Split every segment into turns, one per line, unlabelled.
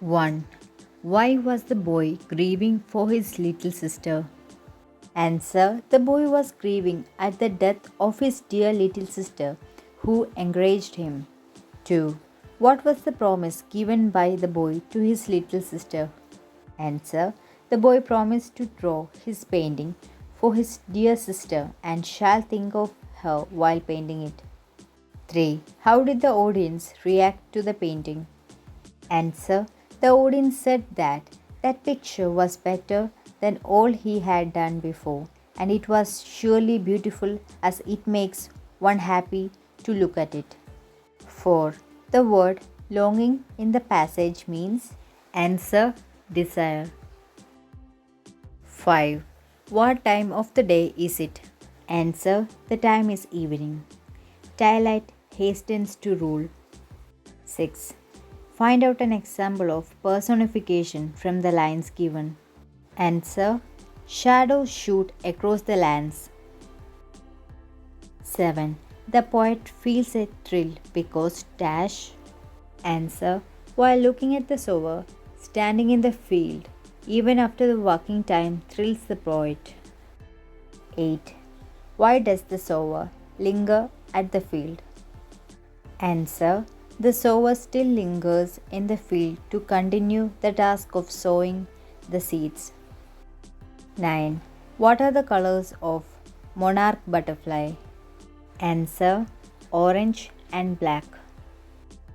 1. Why was the boy grieving for his little sister? Answer. The boy was grieving at the death of his dear little sister who encouraged him. 2. What was the promise given by the boy to his little sister? Answer. The boy promised to draw his painting for his dear sister and shall think of her while painting it. 3. How did the audience react to the painting? Answer. The audience said that picture was better than all he had done before, and it was surely beautiful as it makes one happy to look at it. 4. The word longing in the passage means answer desire. 5. What time of the day is it? Answer. The time is evening. Twilight hastens to rule. 6. Find out an example of personification from the lines given. Answer. Shadows shoot across the lands. 7. The poet feels a thrill because dash. Answer. While looking at the sower standing in the field, even after the working time thrills the poet. 8. Why does the sower linger at the field? Answer. The sower still lingers in the field to continue the task of sowing the seeds. 9. What are the colors of monarch butterfly? Answer. Orange and black.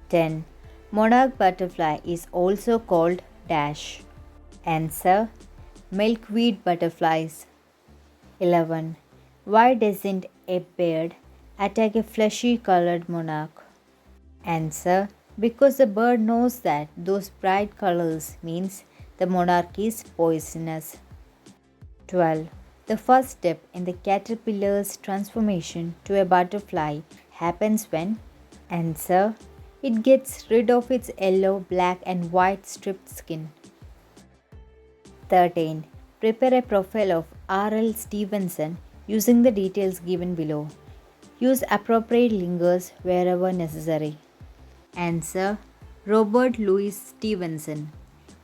10. Monarch butterfly is also called dash. Answer. Milkweed butterflies. 11. Why doesn't a bird attack a fleshy colored monarch? Answer. Because the bird knows that those bright colors means the monarch is poisonous. 12. The first step in the caterpillar's transformation to a butterfly happens when? Answer. It gets rid of its yellow, black and white striped skin. 13. Prepare a profile of R.L. Stevenson using the details given below. Use appropriate lingers wherever necessary. Answer. Robert Louis Stevenson,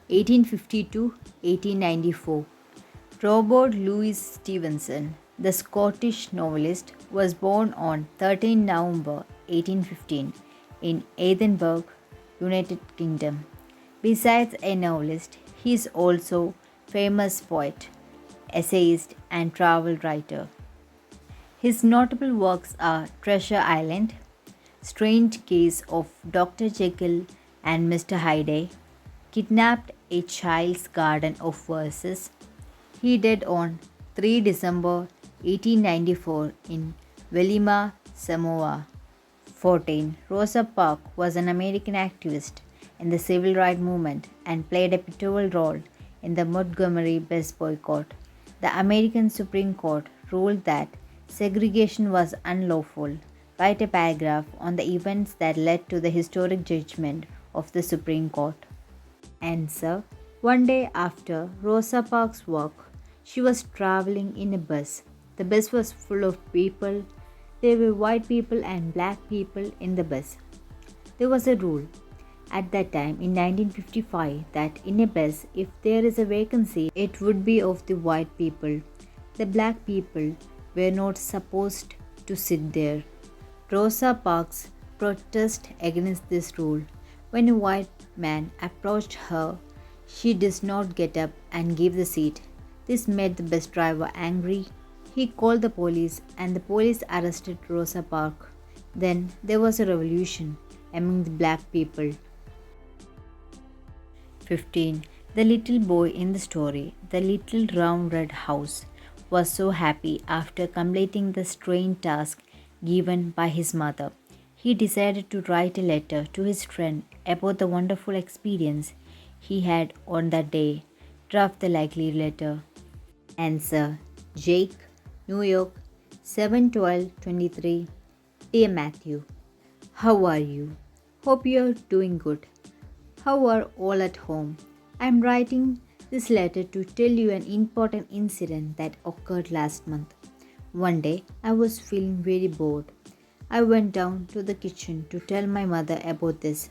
1852-1894. Robert Louis Stevenson, the Scottish novelist, was born on 13 November 1815 in Edinburgh, United Kingdom. Besides a novelist, he is also famous poet, essayist and travel writer. His notable works are Treasure Island, Strange Case of Dr. Jekyll and Mr. Hyde, Kidnapped, a Child's Garden of Verses. He died on 3 December 1894 in Velima, Samoa. 14. Rosa Parks was an American activist in the civil rights movement and played a pivotal role in the Montgomery bus boycott. The American Supreme Court ruled that segregation was unlawful. Write a paragraph on the events that led to the historic judgment of the Supreme Court. Answer. One day after Rosa Parks' work, she was traveling in a bus. The bus was full of people. There were white people and black people in the bus. There was a rule at that time in 1955 that in a bus, if there is a vacancy, it would be of the white people. The black people were not supposed to sit there. Rosa Parks protested against this rule. When a white man approached her, she did not get up and give the seat. This made the bus driver angry. He called the police and the police arrested Rosa Parks. Then there was a revolution among the black people. 15. The little boy in the story, the little round red house, was so happy after completing the strange task given by his mother. He decided to write a letter to his friend about the wonderful experience he had on that day. Draft the likely letter. Answer. Jake, New York, 7/12/23. Dear Matthew, how are you? Hope you are doing good. How are all at home? I am writing this letter to tell you an important incident that occurred last month. One day, I was feeling very bored. I went down to the kitchen to tell my mother about this.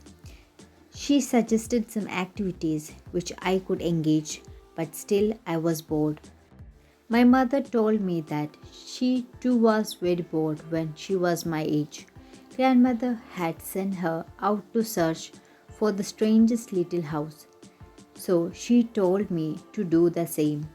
She suggested some activities which I could engage, but still I was bored. My mother told me that she too was very bored when she was my age. Grandmother had sent her out to search for the strangest little house, so she told me to do the same.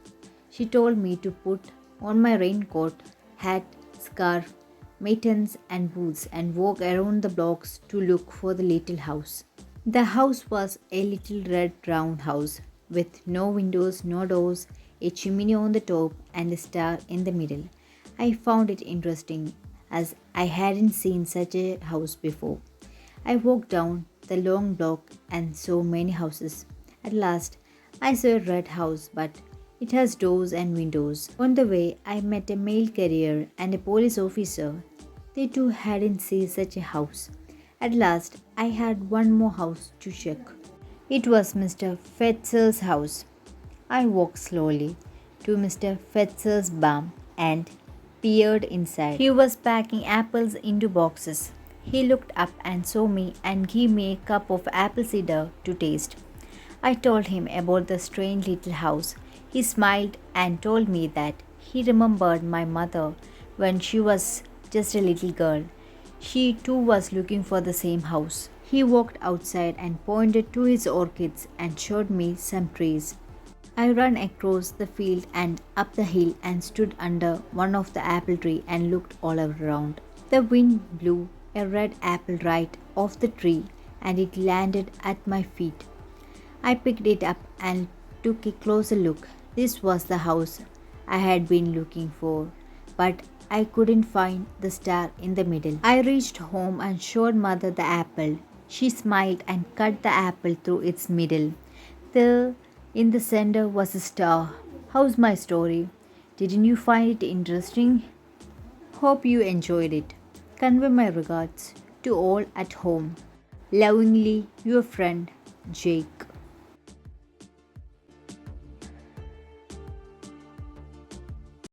She told me to put on my raincoat, hat, scarf, mittens, and boots and walk around the blocks to look for the little house. The house was a little red round house with no windows, no doors, a chimney on the top, and a star in the middle. I found it interesting as I hadn't seen such a house before. I walked down the long block and saw many houses. At last, I saw a red house, but it has doors and windows. On the way, I met a mail carrier and a police officer. They too hadn't seen such a house. At last, I had one more house to check. It was Mr. Fetzer's house. I walked slowly to Mr. Fetzer's barn and peered inside. He was packing apples into boxes. He looked up and saw me and gave me a cup of apple cider to taste. I told him about the strange little house. He smiled and told me that he remembered my mother when she was just a little girl. She too was looking for the same house. He walked outside and pointed to his orchids and showed me some trees. I ran across the field and up the hill and stood under one of the apple tree and looked all around. The wind blew a red apple right off the tree and it landed at my feet. I picked it up and took a closer look. This was the house I had been looking for, but I couldn't find the star in the middle. I reached home and showed mother the apple. She smiled and cut the apple through its middle. There in the center was a star. How's my story? Didn't you find it interesting? Hope you enjoyed it. Convey my regards to all at home. Lovingly, your friend, Jake.